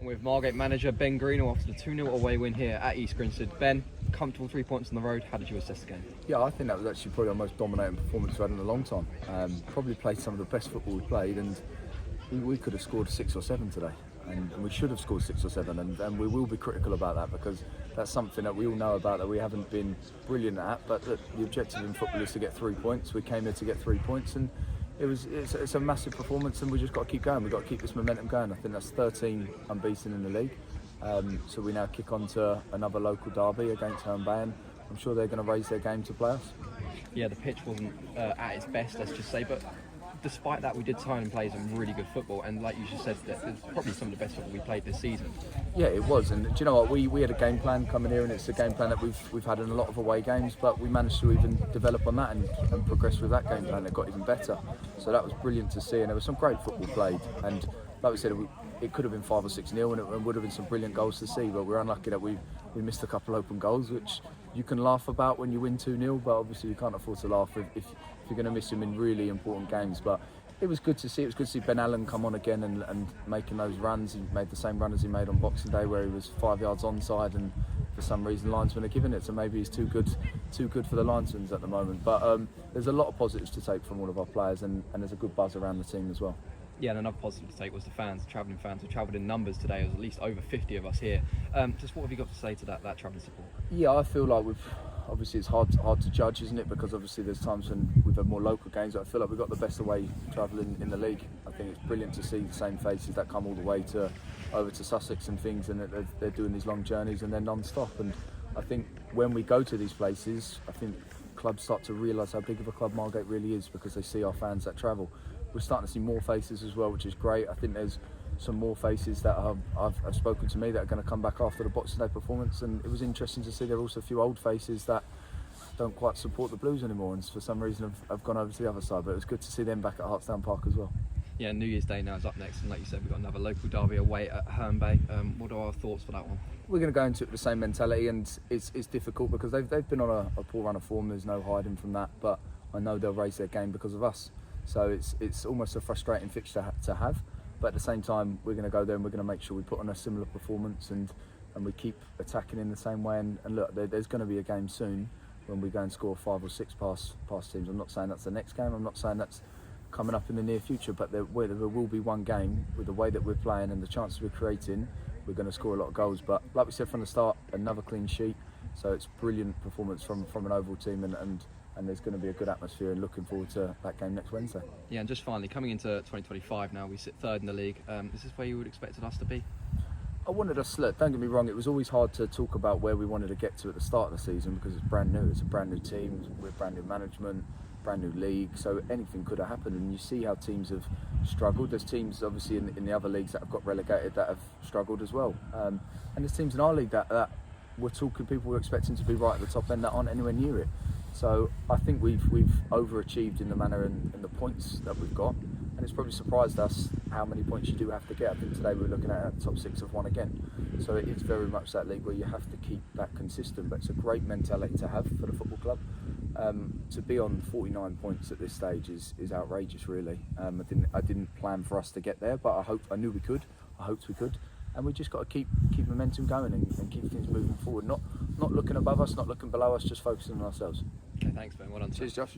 with Margate manager Ben Greenhalgh after the 2-0 away win here at East Grinstead. Ben, comfortable 3 points on the road. How did you assess the game? Yeah, I think that was actually probably our most dominating performance we've had in a long time. Probably played some of the best football we played, and we could have scored 6 or 7 today. And we should have scored 6 or 7, and we will be critical about that, because that's something that we all know about that we haven't been brilliant at. But the objective in football is to get 3 points. We came here to get 3 points, and it's a massive performance, and we just got to keep going. We've got to keep this momentum going. I think that's 13 unbeaten in the league. So we now kick on to another local derby against Herne Bay, and I'm sure they're going to raise their game to play us. Yeah, the pitch wasn't at its best, let's just say, but despite that, we did try and play some really good football, and like you just said, it's probably some of the best football we played this season. Yeah, it was, and do you know what? We had a game plan coming here, and it's a game plan that we've had in a lot of away games, but we managed to even develop on that and progress with that game plan. It got even better, so that was brilliant to see, and there was some great football played. And like we said, it could have been 5 or 6-0, and it would have been some brilliant goals to see, but we're unlucky that we missed a couple open goals, which you can laugh about when you win 2-0, but obviously you can't afford to laugh if you're going to miss him in really important games. But it was good to see. It was good to see Ben Allen come on again and making those runs. He made the same run as he made on Boxing Day, where he was 5 yards onside, and for some reason linesmen are giving it, so maybe he's too good for the linesmen at the moment. But there's a lot of positives to take from all of our players, and there's a good buzz around the team as well. Yeah, and another positive to take was the fans, travelling fans who travelled in numbers today. There was at least over 50 of us here. Just what have you got to say to that travelling support? Yeah, I feel like obviously it's hard to judge, isn't it? Because obviously there's times when we've had more local games. I feel like we've got the best away travel in the league. I think it's brilliant to see the same faces that come all the way over to Sussex and things, and they're doing these long journeys and they're non-stop. And I think when we go to these places, I think clubs start to realise how big of a club Margate really is, because they see our fans that travel. We're starting to see more faces as well, which is great. I think there's some more faces that have spoken to me that are going to come back after the Boxing Day performance, and it was interesting to see there are also a few old faces that don't quite support the Blues anymore, and for some reason have gone over to the other side. But it was good to see them back at Hartsdown Park as well. Yeah, New Year's Day now is up next, and like you said, we've got another local derby away at Herne Bay. What are our thoughts for that one? We're going to go into it with the same mentality, and it's difficult because they've been on a poor run of form. There's no hiding from that, but I know they'll raise their game because of us. So it's almost a frustrating fixture to have, but at the same time we're going to go there and we're going to make sure we put on a similar performance and we keep attacking in the same way. And look, there's going to be a game soon when we go and score 5 or 6 past teams. I'm not saying that's the next game. I'm not saying that's coming up in the near future, but there will be one game with the way that we're playing and the chances we're creating. We're going to score a lot of goals. But like we said from the start, another clean sheet. So it's brilliant performance from an Oval team, and there's going to be a good atmosphere, and looking forward to that game next Wednesday. Yeah, and just finally, coming into 2025 now, we sit third in the league. Is this where you would expected us to be? I wanted us, look, don't get me wrong, it was always hard to talk about where we wanted to get to at the start of the season, because it's brand new, it's a brand new team, with brand new management, brand new league, so anything could have happened. And you see how teams have struggled. There's teams obviously in the other leagues that have got relegated that have struggled as well, and there's teams in our league that people were expecting to be right at the top end that aren't anywhere near it. So I think we've overachieved in the manner and the points that we've got, and it's probably surprised us how many points you do have to get. I think today we were looking at top 6 of 1 again. So it's very much that league where you have to keep that consistent, but it's a great mentality to have for the football club. To be on 49 points at this stage is outrageous, really. I didn't plan for us to get there, but I knew we could. I hoped we could. And we just got to keep momentum going and keep things moving forward. Not looking above us, not looking below us, just focusing on ourselves. Okay, thanks, Ben. Well done. Cheers, Josh.